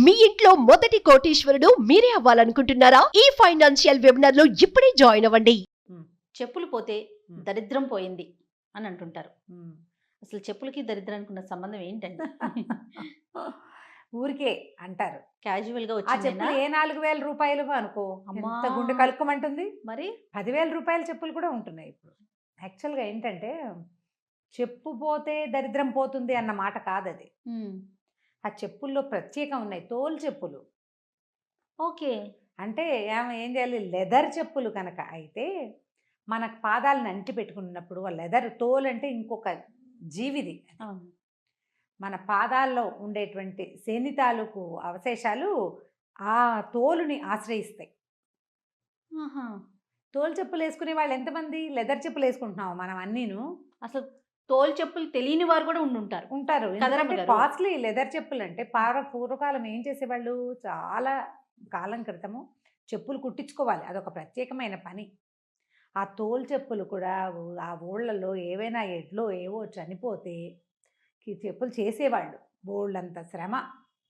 మీ ఇంట్లో మొదటి కోటీశ్వరుడు మీరే అవ్వాలనుకుంటున్నారా? ఈ ఫైనాన్షియల్ వెబినార్ లో ఇప్పుడే జాయిన్ అవ్వండి. చెప్పులు పోతే దరిద్రం పోయింది అని అంటుంటారు. అసలు చెప్పులకి దరిద్రానికి ఉన్న సంబంధం ఏంటండి? ఊరికే అంటారు. క్యాజువల్ గా ఆ వచ్చిందేనా? చెప్పులు ఏ 4,000 రూపాయలు అనుకో, అమ్మా. ఎంత గుండె కలుక్కమంటుంది. మరి 10,000 రూపాయల చెప్పులు కూడా ఉంటున్నాయి ఇప్పుడు. యాక్చువల్గా ఏంటంటే, చెప్పు పోతే దరిద్రం పోతుంది అన్న మాట కాదది. ఆ చెప్పుల్లో ప్రత్యేకం ఉన్నాయి. తోలు చెప్పులు ఓకే. అంటే ఏం చేయాలి, లెదర్ చెప్పులు కనుక అయితే మనకు పాదాలను అంటి పెట్టుకున్నప్పుడు ఆ లెదర్, తోలు అంటే ఇంకొక జీవిది. మన పాదాల్లో ఉండేటువంటి శని తాలూకు అవశేషాలు ఆ తోలుని ఆశ్రయిస్తాయి. తోలు చెప్పులు వేసుకునే వాళ్ళు ఎంతమంది? లెదర్ చెప్పులు వేసుకుంటున్నాము మనం అన్నీను. అసలు తోలు చెప్పులు తెలియని వారు కూడా ఉంటారు. ఎందుకంటే కాస్ట్లీ లెదర్ చెప్పులు. అంటే పూర్వకాలం ఏం చేసేవాళ్ళు, చాలా కాలం క్రితము చెప్పులు కుట్టించుకోవాలి, అదొక ప్రత్యేకమైన పని. ఆ తోలు చెప్పులు కూడా ఆ ఊళ్ళలో ఏవైనా ఎడ్లో ఏవో చనిపోతే చెప్పులు చేసేవాళ్ళు. బోళ్ళంత శ్రమ,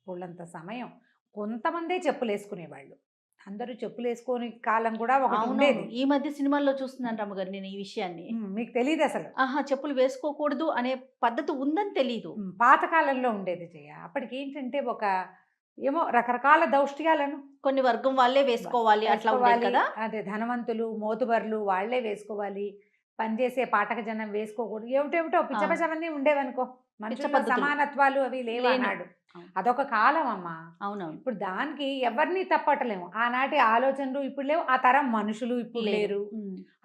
బోళ్ళంత సమయం. కొంతమందే చెప్పులు వేసుకునేవాళ్ళు, అందరూ చెప్పులు వేసుకొని కాలం కూడా ఒకటి ఉండేది. ఈ మధ్య సినిమాల్లో చూస్తున్నాను రమ్మగారు నేను ఈ విషయాన్ని. మీకు తెలియదు అసలు. చెప్పులు వేసుకోకూడదు అనే పద్ధతి ఉందని తెలీదు. పాతకాలంలో ఉండేది చెయ్య. అప్పటికి ఏంటంటే ఒక ఏమో రకరకాల దౌష్ట్యాలను కొన్ని వర్గం వాళ్ళే వేసుకోవాలి, అట్లా ఉండేది కదా. అదే ధనవంతులు, మోతుబర్లు వాళ్ళే వేసుకోవాలి, పనిచేసే పాఠక జనం వేసుకోకూడదు. ఏమిటేమిటో పిచ్చపచ్చవన్నీ ఉండేవనుకో. మనుషుల సమానత్వాలు అవి లేవన్నాడు. అదొక కాలం అమ్మా. అవునవును. ఇప్పుడు దానికి ఎవరిని తప్పట్టలేము. ఆనాటి ఆలోచనలు ఇప్పుడు లేవు, ఆ తరం మనుషులు ఇప్పుడు లేరు.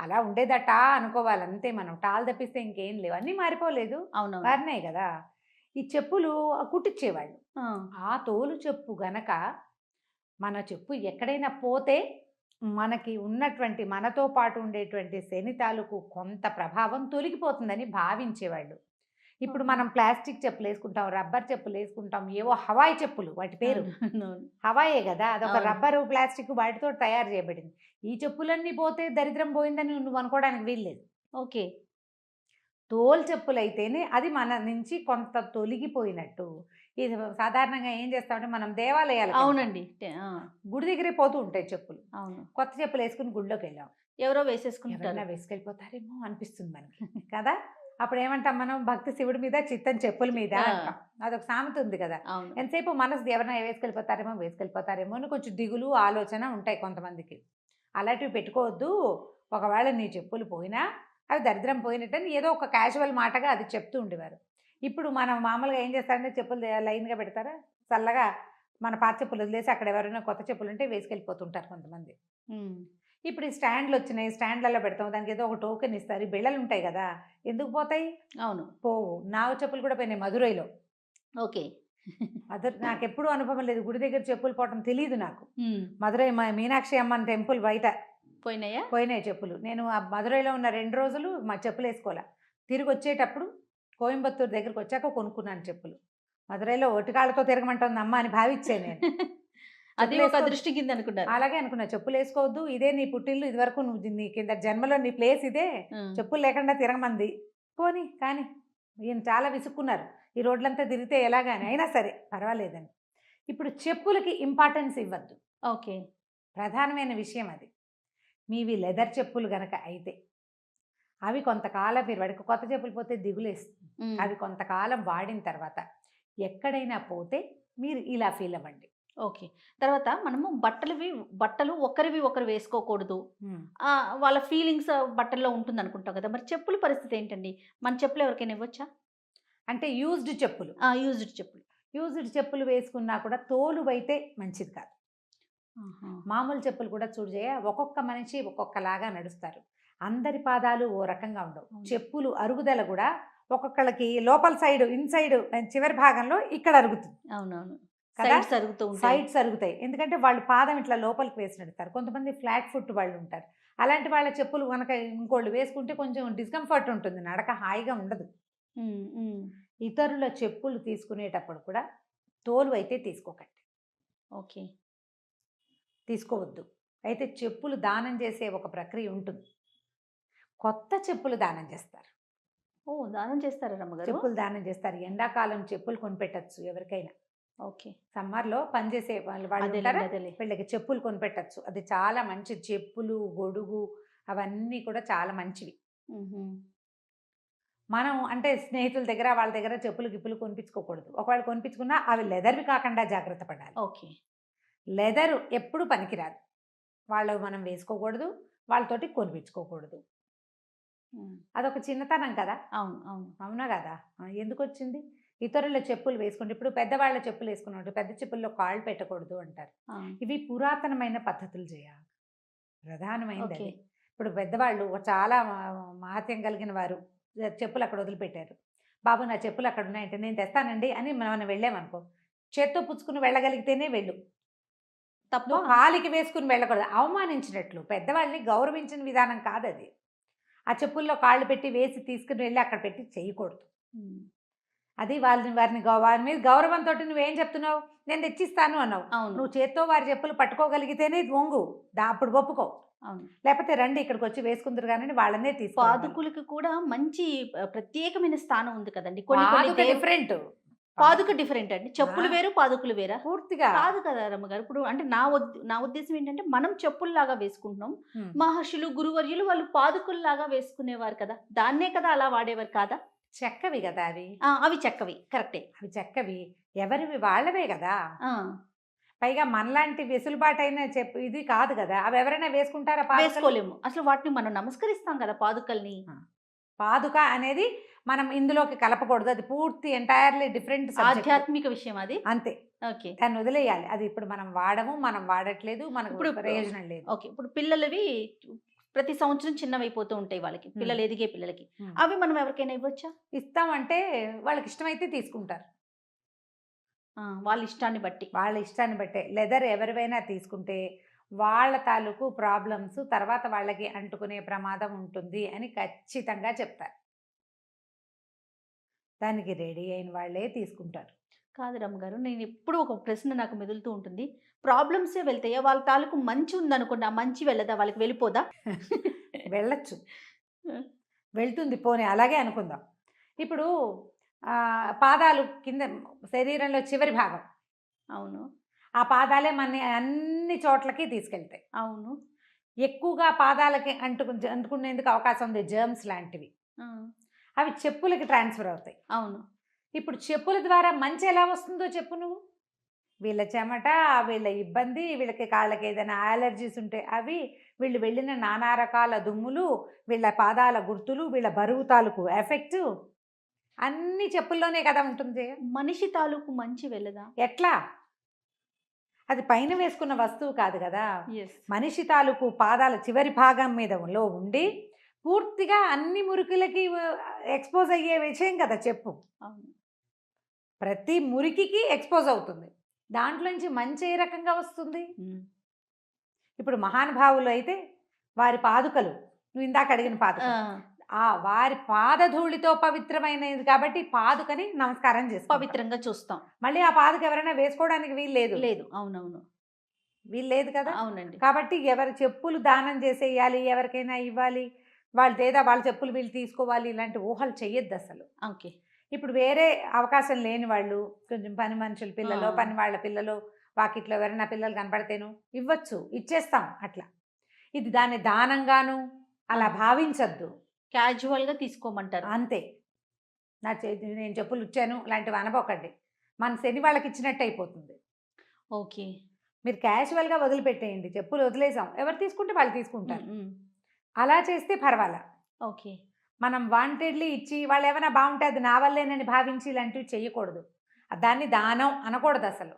అలా ఉండేదట అనుకోవాలి అంతే. మనం టాలు తప్పిస్తే ఇంకేం లేవు, అన్నీ మారిపోలేదు, మారినాయి కదా. ఈ చెప్పులు కుట్టించేవాళ్ళు. ఆ తోలు చెప్పు గనక మన చెప్పు ఎక్కడైనా పోతే మనకి ఉన్నటువంటి, మనతో పాటు ఉండేటువంటి శని తాలూకు కొంత ప్రభావం తొలగిపోతుందని భావించేవాళ్ళు. ఇప్పుడు మనం ప్లాస్టిక్ చెప్పులు వేసుకుంటాం, రబ్బర్ చెప్పులు వేసుకుంటాం, ఏవో హవాయి చెప్పులు, వాటి పేరు హవాయే కదా, అదొక రబ్బరు ప్లాస్టిక్ వాటితో తయారు చేయబడింది. ఈ చెప్పులన్నీ పోతే దరిద్రం పోయిందని నువ్వు అనుకోవడానికి వీల్లేదు. ఓకే. తోలు చెప్పులు అయితేనే అది మన నుంచి కొంత తొలగిపోయినట్టు. ఇది సాధారణంగా ఏం చేస్తామంటే మనం దేవాలయాలు, అవునండి, గుడి దగ్గరే పోతూ ఉంటాయి చెప్పులు. అవును. కొత్త చెప్పులు వేసుకుని గుడిలోకి వెళ్ళాం, ఎవరో వేసేసుకుంటారు, వేసుకెళ్ళిపోతారేమో అనిపిస్తుంది మనకి కదా. అప్పుడు ఏమంటాం మనం, భక్తి శివుడి మీద, చిత్తం చెప్పుల మీద అంటాం. అదొక సామెత ఉంది కదా. ఎంతసేపు మనసు ఎవరైనా వేసుకెళ్ళిపోతారేమో అని కొంచెం దిగులు, ఆలోచన ఉంటాయి కొంతమందికి. అలాంటివి పెట్టుకోవద్దు. ఒకవేళ నీ చెప్పులు పోయినా అవి దరిద్రం పోయినట్టని ఏదో ఒక క్యాజువల్ మాటగా అది చెప్తూ ఉండేవారు. ఇప్పుడు మనం మామూలుగా ఏం చేస్తారంటే చెప్పులు లైన్గా పెడతారా, చల్లగా మన పాత చెప్పులు వదిలేసి అక్కడ ఎవరైనా కొత్త చెప్పులు ఉంటే వేసుకెళ్ళిపోతుంటారు కొంతమంది. ఇప్పుడు ఈ స్టాండ్లు వచ్చినాయి, స్టాండ్లలో పెడతాం, దానికి ఏదో ఒక టోకెన్ ఇస్తారు. బిళ్ళలు ఉంటాయి కదా, ఎందుకు పోతాయి? అవును, పోవు. నా చెప్పులు కూడా పోయినాయి మధురైలో. ఓకే. నాకు ఎప్పుడు అనుభవం లేదు, గుడి దగ్గర చెప్పులు పోవటం తెలియదు నాకు. మధురై మీనాక్షి అమ్మన్ టెంపుల్ బయట పోయినాయి చెప్పులు. నేను ఆ మధురైలో ఉన్న 2 రోజులు మా చెప్పులు వేసుకోలే. తిరిగి వచ్చేటప్పుడు కోయంబత్తూరు దగ్గరకు వచ్చాక కొనుక్కున్నాను చెప్పులు. మధురైలో ఒటికాళ్ళతో తిరగమంటుంది అమ్మ అని భావించాను నేను. అది ఒక దృష్టి కింద అనుకున్నారు. అలాగే అనుకున్నా, చెప్పులు వేసుకోవద్దు, ఇదే నీ పుట్టిల్లు, ఇదివరకు నువ్వు నీ కింద జన్మలో నీ ప్లేస్ ఇదే, చెప్పులు లేకుండా తిరగమంది. పోనీ కానీ ఈయన చాలా విసుక్కున్నారు, ఈ రోడ్లంతా తిరిగితే ఎలాగాని, అయినా సరే పర్వాలేదని. ఇప్పుడు చెప్పులకి ఇంపార్టెన్స్ ఇవ్వద్దు. ఓకే, ప్రధానమైన విషయం అది. మీవి లెదర్ చెప్పులు గనక అయితే అవి కొంతకాలం, మీరు వాడికి కొత్త చెప్పులు పోతే దిగులేస్తుంది. అవి కొంతకాలం వాడిన తర్వాత ఎక్కడైనా పోతే మీరు ఇలా ఫీల్ అవ్వండి. ఓకే. తర్వాత మనము బట్టలు ఒకరివి ఒకరు వేసుకోకూడదు, వాళ్ళ ఫీలింగ్స్ బట్టల్లో ఉంటుంది అనుకుంటాం కదా. మరి చెప్పుల పరిస్థితి ఏంటండి? మన చెప్పులు ఎవరికైనా ఇవ్వచ్చా? అంటే యూజ్డ్ చెప్పులు, యూజ్డ్ చెప్పులు వేసుకున్నా కూడా తోలు అయితే మంచిది కాదు. మామూలు చెప్పులు కూడా చూడజేయ, ఒక్కొక్క మనిషి ఒక్కొక్కలాగా నడుస్తారు, అందరి పాదాలు ఓ రకంగా ఉండవు. చెప్పులు అరుగుదల కూడా ఒక్కొక్కళ్ళకి లోపల సైడ్, ఇన్సైడ్ చివరి భాగంలో ఇక్కడ అరుగుతుంది. అవునవును, సైడ్స్ అరుగుతాయి. ఎందుకంటే వాళ్ళు పాదం ఇట్లా లోపలికి వేసి నడుస్తారు. కొంతమంది ఫ్లాట్ ఫుట్ వాళ్ళు ఉంటారు. అలాంటి వాళ్ళ చెప్పులు కనుక ఇంకోళ్ళు వేసుకుంటే కొంచెం డిస్కంఫర్ట్ ఉంటుంది, నడక హాయిగా ఉండదు. ఇతరుల చెప్పులు తీసుకునేటప్పుడు కూడా తోలు అయితే తీసుకోకండి. ఓకే, తీసుకోవద్దు. అయితే చెప్పులు దానం చేసే ఒక ప్రక్రియ ఉంటుంది. కొత్త చెప్పులు దానం చేస్తారు. దానం చేస్తారా రమ్మగారు? చెప్పులు దానం చేస్తారు. ఎండాకాలం చెప్పులు కొనిపెట్టచ్చు ఎవరికైనా. ఓకే. సమ్మర్లో పనిచేసే వాళ్ళు ఉంటారా, వీళ్ళకి చెప్పులు కొనిపెట్టచ్చు. అది చాలా మంచి చెప్పులు, గొడుగు అవన్నీ కూడా చాలా మంచివి. మనం అంటే స్నేహితుల దగ్గర వాళ్ళ దగ్గర చెప్పులు గిప్పులు కొనిపించుకోకూడదు. ఒకవేళ కొనిపించుకున్నా అవి లెదర్వి కాకుండా జాగ్రత్త పడాలి. ఓకే. లెదర్ ఎప్పుడు పనికిరాదు. వాళ్ళు మనం వేసుకోకూడదు, వాళ్ళతోటి కొనిపించుకోకూడదు. అదొక చిన్నతనం కదా. అవును, అవును. అవునా కదా. ఎందుకు వచ్చింది? ఇతరుల చెప్పులు వేసుకుంటే, ఇప్పుడు పెద్దవాళ్ళ చెప్పులు వేసుకున్నట్టు పెద్ద చెప్పుల్లో కాళ్ళు పెట్టకూడదు అంటారు. ఇవి పురాతనమైన పద్ధతులు చేయాలి. ప్రధానమైనది అది. ఇప్పుడు పెద్దవాళ్ళు చాలా మహత్యం కలిగిన వారు చెప్పులు అక్కడ వదిలిపెట్టారు. బాబు నా చెప్పులు అక్కడ ఉన్నాయంటే నేను తెస్తానండి అని మనం వెళ్ళామనుకో, చేత్తో పుచ్చుకుని వెళ్ళగలిగితేనే వెళ్ళు. తప్పు కాలికి వేసుకుని వెళ్ళకూడదు. అవమానించినట్లు, పెద్దవాళ్ళని గౌరవించిన విధానం కాదు అది. ఆ చెప్పుల్లో కాళ్ళు పెట్టి వేసి తీసుకుని వెళ్ళి అక్కడ పెట్టి చేయకూడదు. అది వారి మీద గౌరవంతో నువ్వేం చెప్తున్నావు, నేను తెచ్చిస్తాను అన్నావు. నువ్వు చేత్తో వారి చెప్పులు పట్టుకోగలిగితేనే వంగు, అప్పుడు ఒప్పుకో. లేకపోతే రండి ఇక్కడికి వచ్చి వేసుకుందరు కానీ వాళ్ళనే తీసుకో. పాదుకులకి కూడా మంచి ప్రత్యేకమైన స్థానం ఉంది కదండి. డిఫరెంట్, పాదుక డిఫరెంట్ అండి. చెప్పులు వేరు, పాదుకులు వేరా? పూర్తిగా కాదు కదా రమ్మగారు. ఇప్పుడు అంటే నా ఉద్దేశం ఏంటంటే, మనం చెప్పుల్లాగా వేసుకుంటున్నాం, మహర్షులు గురువర్యులు వాళ్ళు పాదుకుల్లాగా వేసుకునేవారు కదా, దాన్నే కదా అలా వాడేవారు కాదా? చెక్కవి కదా అవి. అవి చెక్కవి, కరెక్టే. అవి చెక్కవి, ఎవరివి వాళ్ళవే కదా. పైగా మనలాంటి వెసులుబాటైన ఇది కాదు కదా. అవి ఎవరైనా వేసుకుంటారా? వేసుకోలేము. అసలు వాటిని మనం నమస్కరిస్తాం కదా పాదుకల్ని. పాదుక అనేది మనం ఇందులోకి కలపకూడదు. అది పూర్తి ఎంటైర్లీ డిఫరెంట్ ఆధ్యాత్మిక విషయం అది. అంతే. ఓకే. దాన్ని వదిలేయాలి. అది ఇప్పుడు మనం వాడట్లేదు, మనకు ఇప్పుడు ప్రయోజనం లేదు. ఓకే. ఇప్పుడు పిల్లలవి ప్రతి సంవత్సరం చిన్నవైపోతూ ఉంటాయి వాళ్ళకి, పిల్లలు ఎదిగే పిల్లలకి. అవి మనం ఎవరికైనా ఇవ్వచ్చా? ఇస్తామంటే వాళ్ళకి ఇష్టమైతే తీసుకుంటారు. వాళ్ళ ఇష్టాన్ని బట్టే. లెదర్ ఎవరివైనా తీసుకుంటే వాళ్ళ తాలూకు ప్రాబ్లమ్స్ తర్వాత వాళ్ళకి అంటుకునే ప్రమాదం ఉంటుంది అని ఖచ్చితంగా చెప్తారు. దానికి రెడీ అయిన వాళ్ళే తీసుకుంటారు. కాదు రమ్మగారు, నేను ఎప్పుడు ఒక ప్రశ్న నాకు మెదులుతూ ఉంటుంది. ప్రాబ్లమ్సే వెళ్తాయా? వాళ్ళ తాలూకు మంచి ఉందనుకోండి, ఆ మంచి వెళ్ళదా? వాళ్ళకి వెళ్ళిపోదా? వెళ్ళచ్చు, వెళ్తుంది. పోనీ అలాగే అనుకుందాం. ఇప్పుడు పాదాలు కింద శరీరంలో చివరి భాగం. అవును. ఆ పాదాలే మన అన్ని చోట్లకి తీసుకెళ్తాయి. అవును. ఎక్కువగా పాదాలకి అంటుకునేందుకు అవకాశం ఉంది, జర్మ్స్ లాంటివి. అవి చెప్పులకి ట్రాన్స్ఫర్ అవుతాయి. అవును. ఇప్పుడు చెప్పుల ద్వారా మంచి ఎలా వస్తుందో చెప్పు నువ్వు. వీళ్ళ చెమట, వీళ్ళ ఇబ్బంది, వీళ్ళకి కాళ్ళకి ఏదైనా అలర్జీస్ ఉంటే అవి, వీళ్ళు వెళ్ళిన నానా రకాల దుమ్ములు, వీళ్ళ పాదాల గుర్తులు, వీళ్ళ బరువు తాలూకు ఎఫెక్ట్ అన్ని చెప్పుల్లోనే కదా ఉంటుంది. మనిషి తాలూకు మంచి వెళ్ళదా? ఎట్లా? అది పైన వేసుకున్న వస్తువు కాదు కదా. మనిషి తాలూకు పాదాల చివరి భాగం మీద ఉండి పూర్తిగా అన్ని మురికిలకి ఎక్స్పోజ్ అయ్యే విషయం కదా చెప్పు. ప్రతి మురికికి ఎక్స్పోజ్ అవుతుంది. దాంట్లోంచి మంచి ఏ రకంగా వస్తుంది? ఇప్పుడు మహానుభావులు అయితే వారి పాదుకలు, నువ్వు ఇందాక అడిగిన పాదుక, వారి పాదధూళితో పవిత్రమైనది కాబట్టి పాదుకని నమస్కారం చేస్తాం, పవిత్రంగా చూస్తాం. మళ్ళీ ఆ పాదుక ఎవరైనా వేసుకోవడానికి వీలు లేదు. అవునవును, వీలు లేదు కదా. అవునండి. కాబట్టి ఎవరి చెప్పులు దానం చేసేయాలి, ఎవరికైనా ఇవ్వాలి, వాళ్ళ చెప్పులు వీళ్ళు తీసుకోవాలి, ఇలాంటి ఊహలు చెయ్యొద్దు అసలు. ఓకే. ఇప్పుడు వేరే అవకాశం లేని వాళ్ళు, కొంచెం పని మనుషుల పిల్లలు, పని వాళ్ళ పిల్లలు, వాకిట్లో ఎవరైనా పిల్లలు కనపడితేను ఇవ్వచ్చు, ఇచ్చేస్తాం అట్లా. ఇది దాన్ని దానంగాను అలా భావించద్దు, క్యాజువల్గా తీసుకోమంటారు అంతే. నేను చెప్పులు ఇచ్చాను లాంటివి అనబోకండి, మన శని వాళ్ళకి ఇచ్చినట్టు అయిపోతుంది. ఓకే. మీరు క్యాజువల్గా వదిలిపెట్టేయండి, చెప్పులు వదిలేసాం, ఎవరు తీసుకుంటే వాళ్ళు తీసుకుంటారు. అలా చేస్తే పర్వాలా. ఓకే. మనం వాంటెడ్లీ ఇచ్చి వాళ్ళు ఏమైనా బాగుంటే అది నా వల్లేనని భావించి ఇలాంటివి చేయకూడదు. దాన్ని దానం అనకూడదు అసలు.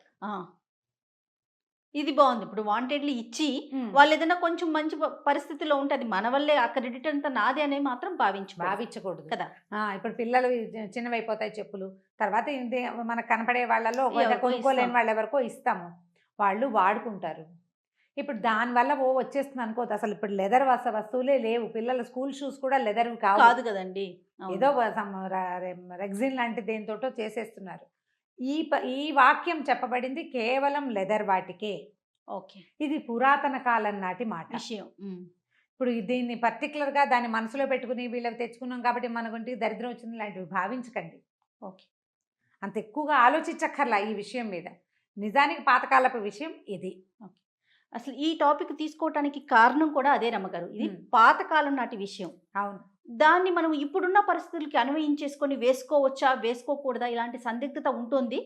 ఇది బాగుంది. ఇప్పుడు వాంటెడ్లీ ఇచ్చి వాళ్ళు ఏదైనా కొంచెం మంచి పరిస్థితిలో ఉంటే అది మన వల్లే, ఆ క్రెడిట్ అంతా నాది అనే మాత్రం భావించకూడదు కదా. ఇప్పుడు పిల్లలు చిన్నవైపోతాయి చెప్పులు, తర్వాత మనకు కనపడే వాళ్ళలో కొనుక్కోలేని వాళ్ళు ఎవరికో ఇస్తాము, వాళ్ళు వాడుకుంటారు. ఇప్పుడు దానివల్ల వచ్చేస్తుంది అనుకోదు. అసలు ఇప్పుడు లెదర్ వస్తువులే లేవు, పిల్లల స్కూల్ షూస్ కూడా లెదర్ కాదు కదండి, ఏదో రెగ్జిన్ లాంటి దేనితోటో చేసేస్తున్నారు. ఈ వాక్యం చెప్పబడింది కేవలం లెదర్ వాటికే. ఓకే. ఇది పురాతన కాలం నాటి మాట విషయం. ఇప్పుడు దీన్ని పర్టికులర్గా దాన్ని మనసులో పెట్టుకుని వీళ్ళకి తెచ్చుకున్నాం కాబట్టి మనకుంటి దరిద్రం వచ్చింది లాంటివి భావించకండి. ఓకే. అంత ఎక్కువగా ఆలోచించక్కర్లా ఈ విషయం మీద. నిజానికి పాతకాలపు విషయం ఇది. అసలు ఈ టాపిక్ తీసుకోవటానికి కారణం కూడా అదే రమ్మగారు. ఇది మ్మ్. పాతకాలం నాటి విషయం. అవును. దాన్ని మనం ఇప్పుడున్న పరిస్థితులకి అన్వయించేసుకొని వేసుకోవచ్చా వేసుకోకూడదా ఇలాంటి సందిగ్ధత ఉంటుంది.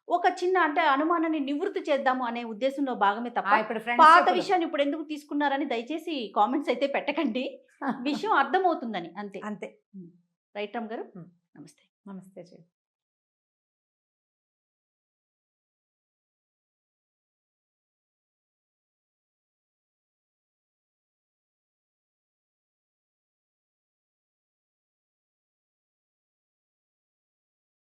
ఒక చిన్న అంటే అనుమానాన్ని నివృత్తి చేద్దాము అనే ఉద్దేశంలో భాగమే తప్ప ఇప్పుడు పాత ఫ్రెండ్స్ విషయాన్ని ఇప్పుడు ఎందుకు తీసుకున్నారని దయచేసి కామెంట్స్ అయితే పెట్టకండి. విషయం అర్థమవుతుందని అంతే. అంతే. రైట్ రామ్ గారు, మ్మ్. నమస్తే. నమస్తే.